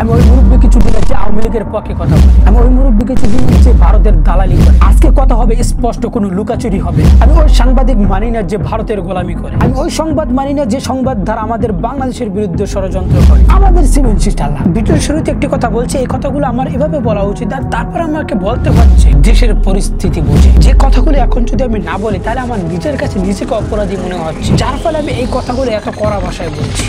আমি ওই মুরব্বী কিছুদিন হচ্ছে আওয়ামী লীগের পক্ষে কথা বলি। আমি ওই মুরব্বী কিছুদিন হচ্ছে ভারতের দালালি করে। আজকে কথা হবে স্পষ্ট, কোনো লুকাচুরি হবে। আমি ওই সাংবাদিক মানি না যে ভারতের গোলামি করে। আমি ওই সংবাদ মানি না যে সংবাদ দ্বারা আমাদের বাংলাদেশের বিরুদ্ধে ষড়যন্ত্র করে। আমাদের সিভিল সিস্টেম ভিডিওর শুরুতে একটি কথা বলছে, এই কথাগুলো আমার এভাবে বলা উচিত, আর তারপর আমাকে বলতে হচ্ছে দেশের পরিস্থিতি বুঝে। যে কথাগুলো এখন যদি আমি না বলি তাহলে আমার নিজের কাছে নিজেকে অপরাধী মনে হচ্ছে, যার ফলে আমি এই কথাগুলো এত কড়া ভাষায় বলছি।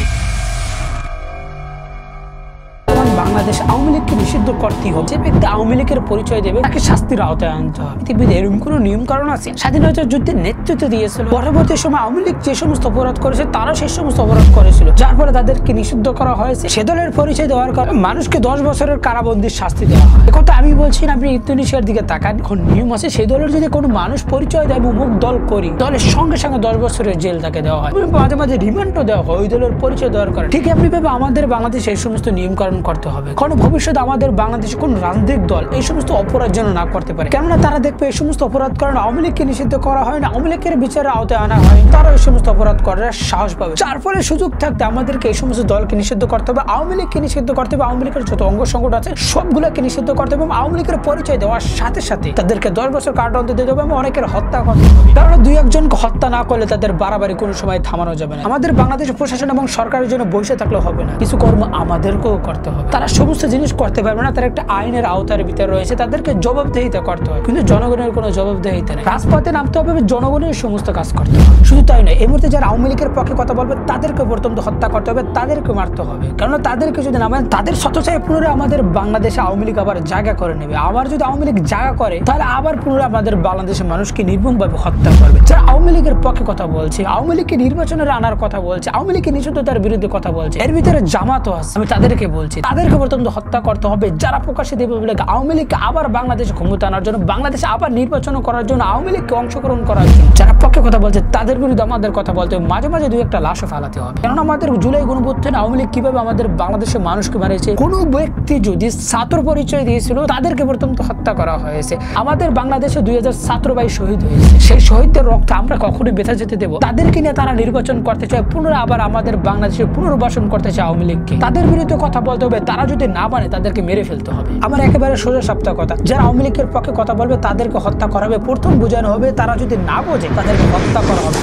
বাংলাদেশ আওয়ামী লীগকে নিষিদ্ধ করতেই হবে। যে ব্যক্তি আওয়ামী লীগের পরিচয় দেবে তাকে শাস্তির আওতায় আনতে হবে। পৃথিবীতে এরকম কোনো নিয়ম কারণ আছে? স্বাধীনতার যুদ্ধে নেতৃত্ব দিয়েছিল, পরবর্তী সময় আওয়ামী লীগ যে সমস্ত অপরাধ করেছে তারা সেই সমস্ত অপরাধ করেছিল, যার ফলে তাদেরকে নিষিদ্ধ করা হয়েছে। সে দলের পরিচয় দেওয়ার কারণে মানুষকে 10 বছরের কারাবন্দির শাস্তি দেওয়া হয়। একথা আমি বলছি না, আপনি ইন্দোনেশিয়ার দিকে তাকান। এখন নিয়ম আছে, সেই দলের যদি কোনো মানুষ পরিচয় দেয় মুখ দল করি, দলের সঙ্গে সঙ্গে 10 বছরের জেল তাকে দেওয়া হয়, মাঝে মাঝে রিমান্ডও দেওয়া হয় ওই দলের পরিচয় দেওয়ার কারণে। ঠিক এমনি ভাবে আমাদের বাংলাদেশে এই সমস্ত নিয়ম কারণ করতে হবে, কারণ ভবিষ্যতে আমাদের বাংলাদেশে কোন রাজনৈতিক দল এই সমস্ত অপরাধ যেন না করতে পারে। কেননা তারা দেখবে এই সমস্ত অপরাধ কারণ আওয়ামী লীগকে নিষিদ্ধ করা হয় না, আওয়ামী লীগের বিচারের আওতায় আনা হয়, তারা এই সমস্ত অপরাধ করার সাহস পাবে। যার ফলে সুযোগ থাকতে আমাদেরকে এই সমস্ত দলকে নিষিদ্ধ করতে হবে, আওয়ামী লীগকে নিষিদ্ধ করতে হবে, আওয়ামী লীগের যত অঙ্গ সংগঠন আছে সবগুলোকে নিষিদ্ধ করতে হবে, আওয়ামী লীগের পরিচয় দেওয়ার সাথে সাথে তাদেরকে 10 বছর কারাদণ্ড দিতে হবে এবং অনেকের হত্যা করতে হবে। কারণ 2-1জনকে হত্যা না করলে তাদের বাড়াবাড়ি কোনো সময় থামানো যাবে না। আমাদের বাংলাদেশের প্রশাসন এবং সরকারের জন্য বসে থাকলে হবে না, কিছু কর্ম আমাদেরকেও করতে হবে। তারা সমস্ত জিনিস করতে পারবে না, তারা একটা আইনের আওতার ভিতরে রয়েছে, তাদেরকে জবাবদিহিতা করতে হয়, কিন্তু জনগণের কোনো জবাবদিহিতা নেই। রাজপথে নামতে হবে, জনগণের সমস্ত কাজ করতে হবে। শুধু তাই নয়, এই মুহূর্তে যারা আওয়ামী লীগের পক্ষে কথা বলবে তাদেরকে প্রথমত হত্যা করতে হবে, তাদেরকে মারতে হবে। কারণ তাদেরকে যদি না মানে তাদের স্বতঃচায় পুনরায় আমাদের বাংলাদেশে আওয়ামী লীগ আবার জায়গা করে নেবে। আবার যদি আওয়ামী লীগ জায়গা করে তাহলে আবার পুনরায় আমাদের বাংলাদেশের মানুষকে নির্মমভাবে হত্যা করবে। যারা আওয়ামী লীগের পক্ষে কথা বলছে, আওয়ামী লীগকে নির্বাচনের আনার কথা বলছে, আওয়ামী লীগের নিষিদ্ধতার বিরুদ্ধে কথা বলছে, এর ভিতরে জামাতও আছে। আমি তাদেরকে বলছি তাদেরকে প্রথমত হত্যা করতে হবে। যারা প্রকাশ্যে দেবে বলে আওয়ামী লীগকে আবার বাংলাদেশে ক্ষমতা আনার জন্য, বাংলাদেশে আবার নির্বাচন করার জন্য, আওয়ামী লীগকে অংশগ্রহণ করার জন্য যারা পক্ষে কথা বলছে তাদের বিরুদ্ধে আমাদের কথা বলতে হবে। মাঝে মাঝে 2-1টা লাশও ফালাতে হবে। কারণ আমাদের জুলাই গণঅভ্যুত্থানে আওয়ামী লীগ কিভাবে আমাদের বাংলাদেশের মানুষকে মেরেছে, কোনো ব্যক্তি যদি ছাত্র পরিচয় দিয়েছিল তাদেরকে প্রথমত হত্যা করা হয়েছে। আমাদের বাংলাদেশে 2000 ছাত্র ভাই শহীদ হয়েছে, সেই শহীদদের রক্ত আমরা কখনোই বেঁচে যেতে দেবো? তাদেরকে নিয়ে তারা নির্বাচন করতে চায়, পুনরায় আবার আমাদের বাংলাদেশে পুনর্বাসন করতে চায় আওয়ামী লীগকে। তাদের বিরুদ্ধে কথা বলতে হবে, তারা যদি না মানে তাদেরকে মেরে ফেলতে হবে। আমার একেবারে সোজা সাপটা কথা, যারা আওয়ামী লীগের পক্ষে কথা বলবে তাদেরকে হত্যা করা হবে। প্রথম বোঝানো হবে, তারা যদি না বোঝে তাদেরকে হত্যা করা হবে।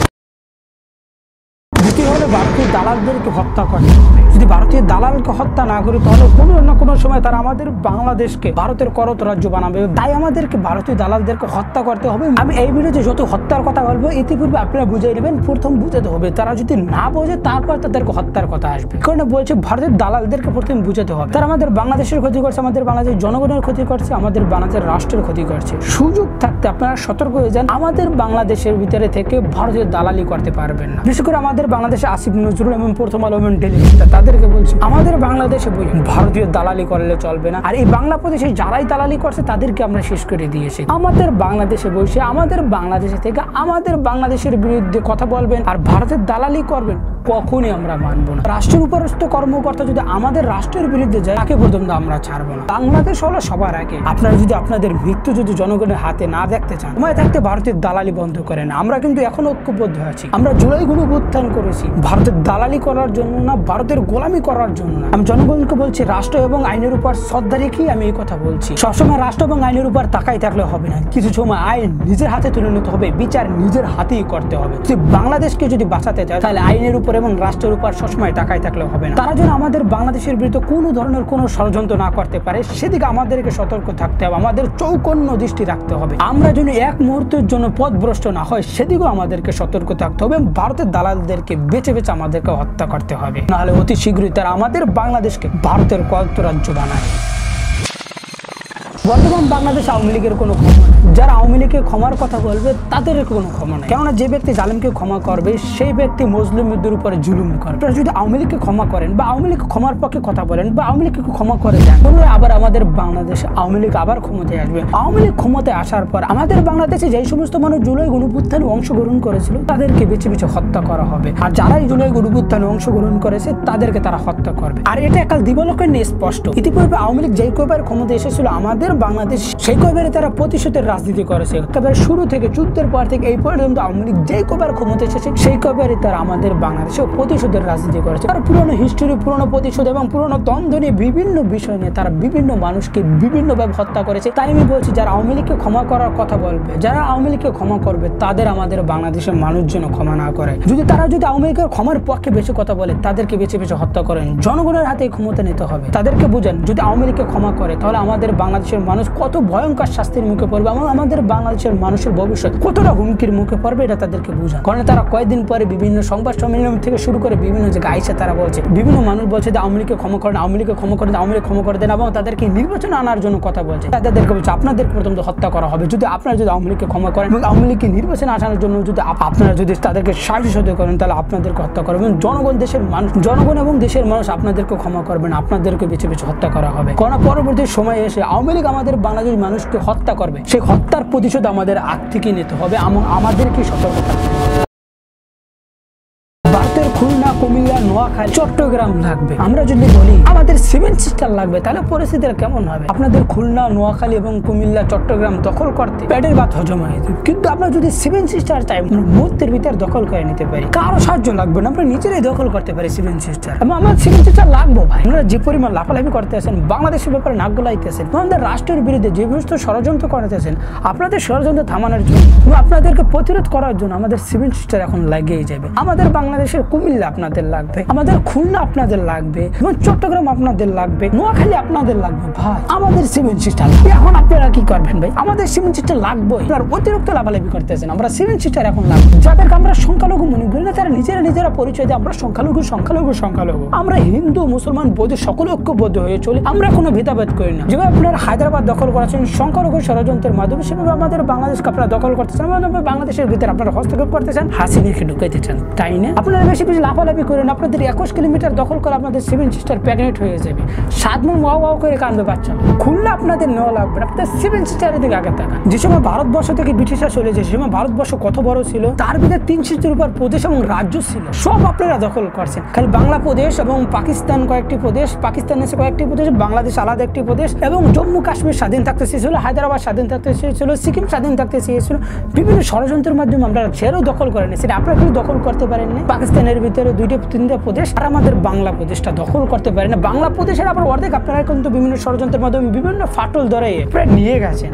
দ্বিতীয় হলো ভারতীয় দালালদেরকে হত্যা করতে হবে। যদি ভারতীয় দালালকে হত্যা না করি তাহলে কোনো না কোনো সময় তারা আমাদের বাংলাদেশকে ভারতের করত রাজ্য বানাবে। তাই আমাদেরকে ভারতীয় দালালদেরকে হত্যা করতে হবে। আমি এই ভিডিওতে যত হত্যার কথা বলবো ইতিপূর্বে আপনারা বুঝিয়ে নেবেন, প্রথম বুঝাতে হবে। তারা যদি না বোঝে তারপর তাদেরকে হত্যার কথা আসবে। কারণ বলছে ভারতের দালালদেরকে প্রথমে বুঝাতে হবে। তারা আমাদের বাংলাদেশের ক্ষতি করছে, আমাদের বাংলাদেশের জনগণের ক্ষতি করছে, আমাদের বাংলাদেশের রাষ্ট্রের ক্ষতি করছে। সুযোগ থাকতে আপনারা সতর্ক হয়ে যান, আমাদের বাংলাদেশের ভিতরে থেকে ভারতীয় দালালি করতে পারবেন না। বিশেষ করে আমাদের বাংলাদেশে আসিফ নজরুল এবং প্রথম আলো এবং ডেলি তাদেরকে বলছি আমাদের বাংলাদেশে ভারতীয় দালালি করলে চলবে না। আর এই বাংলা প্রদেশে যারাই দালালি করছে তাদেরকে আমরা শেষ করে দিয়েছি। আমাদের বাংলাদেশে বসে আমাদের বাংলাদেশে থেকে আমাদের বাংলাদেশের বিরুদ্ধে কথা বলবেন আর ভারতের দালালি করবেন, কখনই আমরা মানবো না। রাষ্ট্রের উপরস্থ কর্মকর্তা যদি আমাদের রাষ্ট্রের বিরুদ্ধে যায় তাকে পর্যন্ত আমরা ছাড়বো না। বাংলাদেশ হলো সবার আগে। আপনারা যদি আপনাদের মৃত্যু যদি জনগণের হাতে না দেখতে চান, সময় থাকতে ভারতের দালালি বন্ধ করেন। আমরা কিন্তু এখন ঐক্যবদ্ধ আছি। আমরা জুলাই গণঅভ্যুত্থান করেছি ভারতের দালালি করার জন্য না, ভারতের গোলামি করার জন্য না। আমি জনগণকে বলছি রাষ্ট্র এবং আইনের উপর শ্রদ্ধা রেখেই আমি এই কথা বলছি। সবসময় রাষ্ট্র এবং আইনের উপর তাকাই থাকলে হবে না, কিছু সময় আইন নিজের হাতে তুলে নিতে হবে, বিচার নিজের হাতেই করতে হবে। যদি বাংলাদেশকে যদি বাঁচাতে চায় তাহলে আইনের উপর এবং রাষ্ট্রের উপর সবসময় তাকাই থাকলে হবে না। তারা যেন আমাদের বাংলাদেশের বিরুদ্ধে কোনো ধরনের কোনো ষড়যন্ত্র না করতে পারে সেদিকে আমাদেরকে সতর্ক থাকতে হবে, আমাদের চৌকন্য দৃষ্টি রাখতে হবে। আমরা যেন এক মুহূর্তের জন্য পথভ্রষ্ট না হয় সেদিকেও আমাদেরকে সতর্ক থাকতে হবে। ভারতের দালালদেরকে বেছে বেছে আমাদেরকে হত্যা করতে হবে, নাহলে অতি শীঘ্রই তারা আমাদের বাংলাদেশকে ভারতের করত রাজ্য বানায়। বর্তমান বাংলাদেশ আওয়ামী লীগের কোনো ক্ষমা নেই। যারা আওয়ামী লীগের ক্ষমার কথা বলবে তাদের কোনো ক্ষমা নেই। কেননা যে ব্যক্তি জালিমকে ক্ষমা করবে সেই ব্যক্তি মুসলিমদের উপরে জুলুম করবে। আপনারা যদি আওয়ামী লীগকে ক্ষমা করেন বা আওয়ামী লীগ ক্ষমার পক্ষে কথা বলেন বা আওয়ামী লীগকে ক্ষমা করে দেন, পুনরায় আবার আমাদের বাংলাদেশে আওয়ামী লীগ আবার ক্ষমতায় আসবে। আওয়ামী লীগ ক্ষমতায় আসার পর আমাদের বাংলাদেশে যেই সমস্ত মানুষ জুলাই গণঅভ্যুত্থানে অংশগ্রহণ করেছিল তাদেরকে বেছে বেছে হত্যা করা হবে। আর যারাই জুলাই গণঅভ্যুত্থানে অংশগ্রহণ করেছে তাদেরকে তারা হত্যা করবে। আর এটা একাল দিবালোকের নিয়ে স্পষ্ট। ইতিপূর্বে আওয়ামী লীগ যেই কয়বার ক্ষমতায় এসেছিল আমাদের আমাদের বাংলাদেশ সেই কয়বারে তারা প্রতিশোধের রাজনীতি করেছে। একেবারে শুরু থেকে যুদ্ধের পর থেকে এই পর্যন্ত আওয়ামী লীগ যেই কয়বার ক্ষমতা এসেছে সেই কয়বারে তারা আমাদের বাংলাদেশে প্রতিশোধের রাজনীতি করেছে। তার পুরনো হিস্টোরি, পুরনো প্রতিশোধ এবং পুরনো দ্বন্দ্ব নিয়ে বিভিন্ন বিষয় নিয়ে তারা বিভিন্ন মানুষকে বিভিন্নভাবে হত্যা করেছে। তাই আমি বলছি, যারা আওয়ামী লীগকে ক্ষমা করার কথা বলবে, যারা আওয়ামী লীগকে ক্ষমা করবে, তাদের আমাদের বাংলাদেশের মানুষ যেন ক্ষমা না করে। তারা যদি আওয়ামী লীগের ক্ষমার পক্ষে বেশি কথা বলে, তাদেরকে বেছে বেছে হত্যা করেন। জনগণের হাতে ক্ষমতা নিতে হবে। তাদেরকে বুঝেন, যদি আওয়ামী লীগকে ক্ষমা করে তাহলে আমাদের বাংলাদেশের মানুষ কত ভয়ঙ্কর শাস্তির মুখে পড়বে এবং আমাদের বাংলাদেশের মানুষের ভবিষ্যৎ কতটা হুমকির মুখে পড়বে, এটা তাদেরকে বুঝান। কারণ তারা কয়েকদিন পরে বিভিন্ন সংবাদ সম্মেলন থেকে শুরু করে বিভিন্ন জায়গায় আইসে তারা বলছে, বিভিন্ন মানুষ বলছে যে আওয়ামী লীগকে ক্ষমা করেন, আওয়ামী লীগকে ক্ষমা করে দেন, আওয়ামী লীগ ক্ষমা করে দেন এবং তাদেরকে নির্বাচনে আনার জন্য কথা বলছে। তাদেরকে বলছে আপনাদেরকে প্রথম হত্যা করা হবে যদি আপনারা যদি আওয়ামী লীগকে ক্ষমা করেন এবং আওয়ামী লীগকে নির্বাচনে আসার জন্য যদি আপনারা যদি তাদেরকে সাহায্য করেন, তাহলে আপনাদেরকে হত্যা করবেন। জনগণ দেশের মানুষ, জনগণ এবং দেশের মানুষ আপনাদেরকে ক্ষমা করবেন, আপনাদেরকে বেছে বেছে হত্যা করা হবে। কারণ পরবর্তী সময়ে এসে আওয়ামী লীগ আমাদের বাংলাদেশ মানুষকে হত্যা করবে, সেই হত্যার প্রতিশোধ আমাদের আগ থেকে নিতে হবে এবং আমাদেরকে সতর্ক থাকতে হবে। ভারতের খুলনা, কুমিল্লা, নোয়াখালী, চট্টগ্রাম লাগবে। আমরা যদি বলি আমাদের 7 সিস্টার লাগবে, তাহলে পরিস্থিতিটা কেমন হবে? আপনাদের খুলনা, নোয়াখালী এবং কুমিল্লা, চট্টগ্রাম দখল করতে পেটের ভাত হজম হয়ে যাবে। কিন্তু আমরা যদি 7 সিস্টার চাই, মুহূর্তের ভিতর দখল করে নিতে পারি, কারো সাহায্য লাগবে না, আমরা নিজেরাই দখল করতে পারি 7 সিস্টার। এবং আমার 7 সিস্টার লাগবো ভাই। আপনারা যে পরিমাণ লাফালাফি করতে আছেন, বাংলাদেশের ব্যাপারে নাক গলাইতেছেন, আমাদের রাষ্ট্রের বিরুদ্ধে যে সমস্ত ষড়যন্ত্র করতেছেন, আপনাদের ষড়যন্ত্র থামানোর জন্য এবং আপনাদেরকে প্রতিরোধ করার জন্য আমাদের 7 সিস্টার এখন লাগিয়ে যাবে। আমাদের বাংলাদেশের কুমিল্লা আপনাদের লাগবে, আমাদের খুলনা আপনাদের লাগবে এবং চট্টগ্রাম আপনাদের লাগবে, নোয়াখালী আপনাদের লাগবে। ভাই আমাদের 7 সিস্টার এখন আপনারা কি করবেন ভাই? আমাদের 7 সিস্টার লাগবে। আপনারা অতিরিক্ত লাফালাফি করতেছেন। আমরা 7 সিস্টার এখন লাগবে। যাদেরকে আমরা সংখ্যালঘু মনে করি না, তারা নিজেরা পরিচয় দিয়ে আমরা সংখ্যালঘু। আমরা হিন্দু, মুসলমান, বৌদ্ধ সকলে ঐক্যবদ্ধ হয়ে চলি। আমরা কোনো ভেদাভেদ করি না। যেভাবে আপনারা হায়দ্রাবাদ দখল করেছেন সংখ্যালঘু ষড়যন্ত্রের মাধ্যমে, সেভাবে আমাদের বাংলাদেশকে আপনারা দখল করতেছেন, বাংলাদেশের ভিতরে আপনারা হস্তক্ষেপ করতেছেন, হাসিনাকে ঢুকাইতে চান, তাই না? আপনারা বেশি লাফালাফি করেন। আপনাদের 21 কিলোমিটার দখল করে আপনাদের 7 সিস্টার প্রেগনেন্ট হয়ে যাবে। 7 মন ওয়াও করে কাঁদবে বাচ্চা। খুলনা আপনাদের নেওয়া লাগবে, আপনাদের 7 সিস্টারের দিকে আগে তাকান। যে সময় ভারতবর্ষ থেকে ব্রিটিশরা চলে যায়, সে সময় ভারতবর্ষ কত বড় ছিল, তার ভিতরে 3 সিস্টের উপর প্রদেশ এবং রাজ্য ছিল, সব আপনারা দখল করছেন। খালি বাংলা প্রদেশ এবং পাকিস্তান কয়েকটি প্রদেশ, পাকিস্তান এসে কয়েকটি প্রদেশ, বাংলাদেশ আলাদা একটি প্রদেশ এবং জম্মু কাশ্মীর স্বাধীন থাকতে চেয়েছিল, হায়দ্রাবাদ স্বাধীন থাকতে চেয়েছিল, সিকিম স্বাধীন থাকতে চেয়েছিল। বিভিন্ন ষড়যন্ত্রের মাধ্যমে আমরা সেটাও দখল করে নিয়েছি। আপনারা কিন্তু দখল করতে পারেননি। পাকিস্তানের ভিতরে 2-3টা প্রদেশ আর আমাদের বাংলা প্রদেশটা দখল করতে পারে না। বাংলা প্রদেশের আবার অর্ধেক আপনারা কিন্তু বিভিন্ন ষড়যন্ত্রের মাধ্যমে বিভিন্ন ফাটল ধরে নিয়ে গেছেন।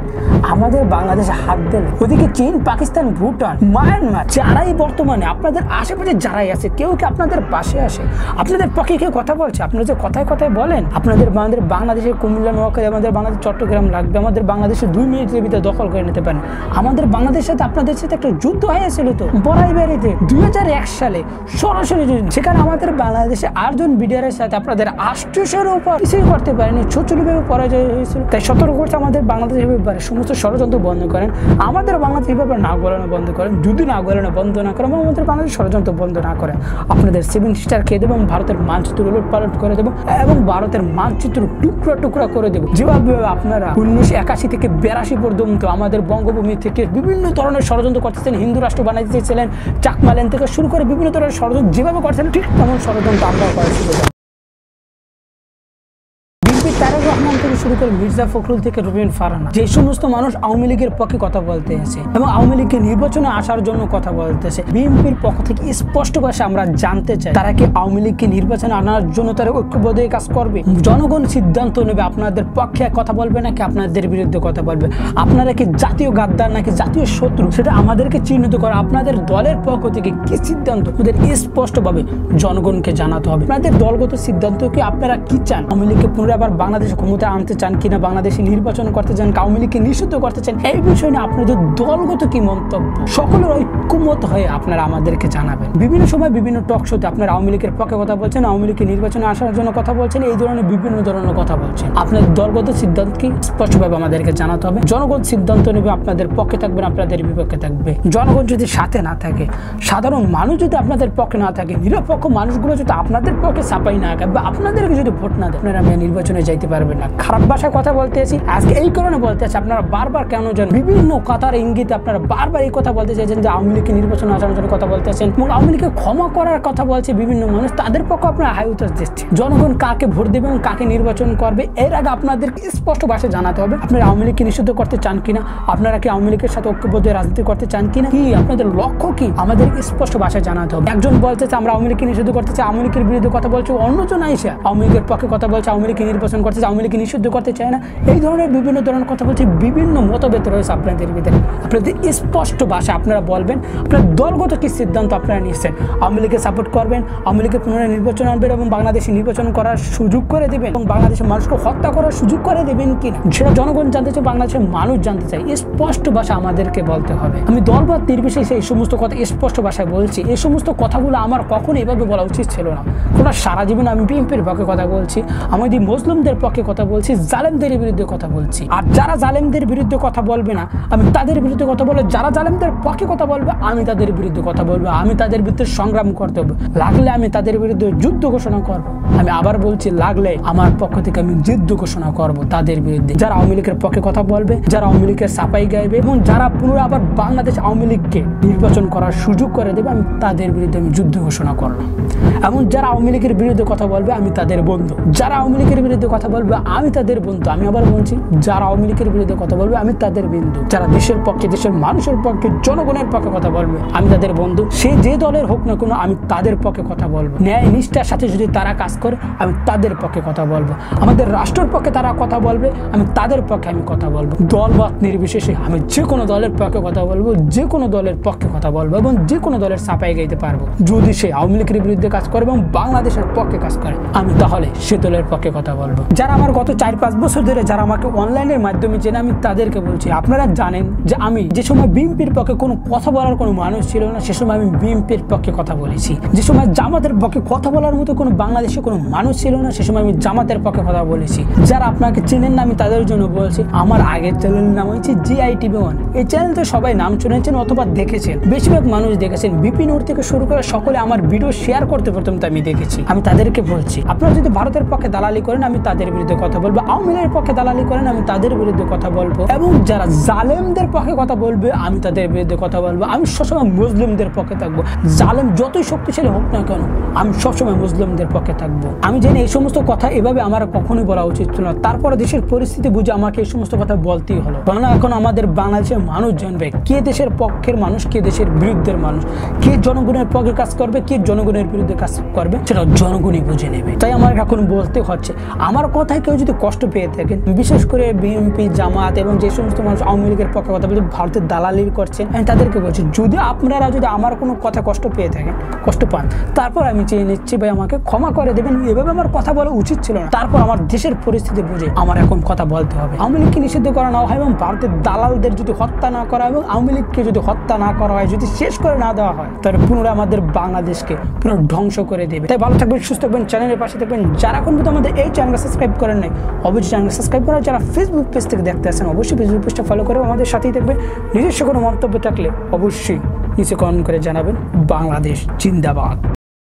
আমাদের বাংলাদেশে হাত দিলে ওদিকে চীন, পাকিস্তান, ভুটান, মায়ানমার, যারাই বর্তমানে আপনাদের আশেপাশে যারাই আছে, কেউ কি আপনাদের পাশে আসে? আপনাদের পক্ষে কেউ কথা বলছে? আপনারা যে কথায় বলেন আমাদের বাংলাদেশের কুমিল্লা, নোয়াখালী, আমাদের বাংলাদেশ চট্টগ্রাম লাগবে, আমাদের বাংলাদেশের 2 মিনিটের ভিতরে দখল করে নিতে পারেন। আমাদের বাংলাদেশের সাথে আপনাদের সাথে একটা যুদ্ধ হয়েছিল তো বড়াইবাড়িতে 2001 সালে, সরাসরি সেখানে আমাদের বাংলাদেশে 8 জন বিডিআরের সাথে আপনাদের 800-এর উপর কিছুই করতে পারেনি, ছোটভাবে পরাজয় হয়েছিল। তাই সতর্ক করছে আমাদের বাংলাদেশের ব্যাপারে সমস্ত ষড়যন্ত্র বন্ধ করেন, আমাদের বাংলাদেশের ব্যাপারে না গলানো বন্ধ করেন। যদি না গলানো বন্ধ না করেন, আমাদের বাংলাদেশ ষড়যন্ত্র বন্ধ না করেন, আপনাদের 7 সিস্টার খেয়ে দেবো এবং ভারতের মানচিত্র উলট পালট করে দেবো এবং ভারতের মানচিত্র টুকরা করে দেবো। যেভাবে আপনারা 1981 থেকে 82 পর্যন্ত আমাদের বঙ্গভূমি থেকে বিভিন্ন ধরনের ষড়যন্ত্র করতেছেন, হিন্দু রাষ্ট্র বানাইতে চেয়েছিলেন, চাকমালেন থেকে শুরু করে বিভিন্ন ধরনের ষড়যন্ত্র যেভাবে করছেন, ঠিক তেমন ষড়যন্ত্র আমরাও করেছিল। তারেক রহমান থেকে শুরু করে মির্জা ফখরুল থেকে রুবিন ফারহানা, যে সমস্ত মানুষ আওয়ামী লীগের পক্ষে কথা বলতে আছে এবং আওয়ামী লীগকে নির্বাচনে আসার জন্য কথা বলতেছে, বিএনপির পক্ষ থেকে স্পষ্ট ভাষায় আমরা জানতে চাই, তারা কি আওয়ামী লীগকে নির্বাচনে আনার জন্য তারা ঐক্যবদ্ধ কাজ করবে? জনগণ সিদ্ধান্ত নেবে আপনাদের পক্ষে কথা বলবে নাকি আপনাদের বিরুদ্ধে কথা বলবে। আপনারা কি জাতীয় গাদ্দার নাকি জাতীয় শত্রু, সেটা আমাদেরকে চিহ্নিত করে আপনাদের দলের পক্ষ থেকে কি সিদ্ধান্ত ওদের স্পষ্টভাবে জনগণকে জানাতে হবে। আপনাদের দলগত সিদ্ধান্ত কি, আপনারা কি চান? আওয়ামী লীগকে পুনরায় আবার বাংলাদেশে ক্ষমতা আনতে চান কিনা, বাংলাদেশে নির্বাচন করতে চান, আওয়ামী লীগকে নিষিদ্ধ করতে চান, এই বিষয়ে নিয়ে আপনাদের দলগত কি মন্তব্য, সকলের ঐক্যমত হয়ে আপনারা আমাদেরকে জানাবেন। বিভিন্ন সময় বিভিন্ন টক শোতে আপনারা আওয়ামী লীগের পক্ষে কথা বলছেন, আওয়ামী লীগের নির্বাচনে আসার জন্য কথা বলছেন, এই ধরনের বিভিন্ন ধরনের কথা বলছেন। আপনাদের দলগত সিদ্ধান্ত কি স্পষ্টভাবে আমাদেরকে জানাতে হবে। জনগণ সিদ্ধান্ত নেবে, আপনাদের পক্ষে থাকবেন, আপনাদের বিপক্ষে থাকবে। জনগণ যদি সাথে না থাকে, সাধারণ মানুষ যদি আপনাদের পক্ষে না থাকে, নিরপেক্ষ মানুষগুলো যদি আপনাদের পক্ষে ছাপাই না বা আপনাদেরকে যদি ভোট না দেয়, আপনারা নির্বাচনে যাইতে পারবেন না। খারাপ ভাষায় কথা বলতে আছি আজকে এই কারণে বলতে আছি, আপনারা বারবার কেন যেন বিভিন্ন কথার ইঙ্গিতে আপনারা বারবার এই কথা বলতে চাইছেন যে আওয়ামী লীগকে নির্বাচন আসানোর জন্য কথা বলতেছেন এবং আওয়ামী লীগকে ক্ষমা করার কথা বলছে বিভিন্ন মানুষ, তাদের পক্ষে আপনারা হাই উত্তর দিচ্ছেন। জনগণ কাকে ভোট দেবে এবং কাকে নির্বাচন করবে এর আগে আপনাদের স্পষ্ট ভাষায় জানাতে হবে আপনারা আওয়ামী লীগকে নিষিদ্ধ করতে চান কিনা, আপনারা কি আওয়ামী লীগের সাথে ঐক্যবদ্ধ রাজনীতি করতে চান কিনা, কি আপনাদের লক্ষ্য কি আমাদের স্পষ্ট ভাষায় জানাতে হবে। একজন বলতেছে আমরা আওয়ামী লীগকে নিষিদ্ধ করতে চাই, আওয়ামী লীগের বিরুদ্ধে কথা বলছে, অন্যজন আইসা আওয়ামী লীগের পক্ষে কথা বলছে, আওয়ামী লীগকে নির্বাচন করতে চায়, আওয়ামী লীগকে নিষিদ্ধ করতে চায় না, এই ধরনের বিভিন্ন ধরনের কথা বলছে। বিভিন্ন মতভেদ রয়েছে আপনাদের ভিতরে, আপনাদের স্পষ্ট ভাষা আপনারা বলবেন আপনার দলগত কি সিদ্ধান্ত আপনারা নিচ্ছেন। আওয়ামী লীগকে সাপোর্ট করবেন, আওয়ামী লীগের পুনরায় নির্বাচন আনবেন এবং বাংলাদেশে নির্বাচন করার সুযোগ করে দেবেন এবং বাংলাদেশের মানুষকে হত্যা করার সুযোগ করে দেবেন কিনা সেটা জনগণ জানতে চায়, বাংলাদেশের মানুষ জানতে চায়। স্পষ্ট ভাষা আমাদেরকে বলতে হবে। আমি দলবাদ নির্বিশেষে এই সমস্ত কথা স্পষ্ট ভাষায় বলছি। এই সমস্ত কথাগুলো আমার কখনো এভাবে বলা উচিত ছিল না। কোনো সারা জীবন আমি বিএনপির পক্ষে কথা বলছি, আমাদের মুসলিমদের পক্ষে কথা বলছি, জালেমদের বিরুদ্ধে কথা বলছি। আর যারা জালেমদের বিরুদ্ধে কথা বলবে না আমি তাদের বিরুদ্ধে কথা বলবো, যারা জালেমদের পক্ষে কথা বলবে আমি তাদের বিরুদ্ধে কথা বলবো, আমি তাদের বিরুদ্ধে সংগ্রাম করতে হবে, লাগলে আমি তাদের বিরুদ্ধে যুদ্ধ ঘোষণা করবো। আমি আবার বলছি লাগলে আমার পক্ষ থেকে আমি যুদ্ধ ঘোষণা করবো তাদের বিরুদ্ধে যারা আওয়ামী লীগের পক্ষে কথা বলবে, যারা আওয়ামী লীগের সাফাই গাইবে এবং যারা পুনরায় আবার বাংলাদেশ আওয়ামী লীগকে নির্বাচন করার সুযোগ করে দেবে আমি তাদের বিরুদ্ধে আমি যুদ্ধ ঘোষণা করলাম। এবং যারা আওয়ামী লীগের বিরুদ্ধে কথা বলবে আমি তাদের বন্ধু, যারা আওয়ামী লীগের বিরুদ্ধে কথা বলবে আমি তাদের বন্ধু। আমি আবার বলছি যারা আওয়ামী লীগের বিরুদ্ধে কথা বলবে আমি তাদের বন্ধু, যারা দেশের পক্ষে দেশের মানুষের পক্ষে জনগণের পক্ষে কথা বলবে আমি তাদের বন্ধু। সে যে দলের হোক না কোনো আমি তাদের পক্ষে কথা বলবো। ন্যায় নিষ্ঠার সাথে যদি তারা কাজ করে আমি তাদের পক্ষে কথা বলবো, আমাদের রাষ্ট্রের পক্ষে তারা কথা বলবে আমি তাদের পক্ষে আমি কথা বলবো। দলবাদ নির্বিশেষে আমি যে কোনো দলের পক্ষে কথা বলবো, যে কোনো দলের পক্ষে কথা বলবো এবং যে কোনো দলের সাফাই গাইতে পারবো। যদি সে আওয়ামী লীগের বিরুদ্ধে কাজ করে এবং বাংলাদেশের পক্ষে কাজ করে আমি তাহলে সে দলের পক্ষে কথা বলবো। যারা আমার গত 4-5 বছর ধরে যারা আমাকে অনলাইনের মাধ্যমে চেনে আমি তাদেরকে বলছি আপনারা জানেন যে আমি যে সময় বিএনপির পক্ষে কোনো কথা বলার কোনো মানুষ ছিল না সে সময় আমি বিএনপির পক্ষে কথা বলেছি। যে সময় জামাতের পক্ষে কথা বলার মতো কোনো বাংলাদেশে কোনো মানুষ ছিল না সে সময় আমি জামাতের পক্ষে কথা বলেছি। যারা আপনাকে চেনেন না আমি তাদের জন্য বলছি আমার আগের চ্যানেলের নাম হচ্ছে GITV1। এই চ্যানেলতে সবাই নাম শুনেছেন অথবা দেখেছেন, বেশিরভাগ মানুষ দেখেছেন। বিপিন ওর থেকে শুরু করে সকলে আমার ভিডিও শেয়ার করতে প্রথম আমি দেখেছি। আমি তাদেরকে বলছি আপনারা যদি ভারতের পক্ষে দালালি করেন আমি তাদের বিরুদ্ধে কথা বলবো, আওয়ামী লীগের পক্ষে দালালি করেন আমি তাদের বিরুদ্ধে কথা বলবো এবং যারা জালেমদের পক্ষে কথা বলবে আমি তাদের বিরুদ্ধে কথা বলবো। আমি সবসময় মুসলিমদের পক্ষে থাকবো, জালেম যতই শক্তিশালী হোক না কেন আমি সবসময় মুসলিমদের পক্ষে থাকবো। আমি জানি এই সমস্ত কথা এভাবে আমার কখনোই বলা উচিত ছিল না, তারপরে দেশের পরিস্থিতি বুঝে আমাকে এই সমস্ত কথা বলতেই হলো। কেননা এখন আমাদের বাংলাদেশের মানুষ জানবে কে দেশের পক্ষের মানুষ, কে দেশের বিরুদ্ধের মানুষ, কে জনগণের পক্ষে কাজ করবে, কে জনগণের বিরুদ্ধে কাজ করবে সেটা জনগণই বুঝে নেবে। তাই আমার এখন বলতে হচ্ছে আমার কথায় কেউ যদি কষ্ট পেয়ে থাকেন, বিশেষ করে বিএনপি জামাত এবং যে সমস্ত মানুষ আওয়ামী লীগের পক্ষে কথা বলছে ভারতের দালালি করছেন আমি তাদেরকে বলছি যদি আপনারা যদি আমার কোনো কথা কষ্ট পেয়ে থাকেন, কষ্ট পান, তারপর আমি চেয়ে নিচ্ছি ভাই আমাকে ক্ষমা করে দেবেন। এভাবে আমার কথা বলা উচিত ছিল না। তারপর আমার দেশের পরিস্থিতি বুঝে আমার এখন কথা বলতে হবে। আওয়ামী লীগকে নিষিদ্ধ করা না হয় এবং ভারতের দালালদের যদি হত্যা না করা এবং আওয়ামী লীগকে যদি হত্যা না করা হয়, যদি শেষ করে না দেওয়া হয় তাহলে পুনরায় আমাদের বাংলাদেশকে পুরো ধ্বংস করে দেবে। তাই ভালো থাকবেন, সুস্থ থাকবেন, চ্যানেলের পাশে থাকবেন। যারা এখন পর্যন্ত আমাদের এই চ্যানেলকে সাবস্ক্রাইব করেন নাই অবশ্যই চ্যানেলকে সাবস্ক্রাইব করা, যারা ফেসবুক পেজ থেকে দেখতে আসেন অবশ্যই ফেসবুক পেজটা ফলো করে আমাদের সাথেই থাকবেন। নিজস্ব কোনো মন্তব্য থাকলে অবশ্যই নিচে কমেন্ট করে জানাবেন। বাংলাদেশ জিন্দাবাদ।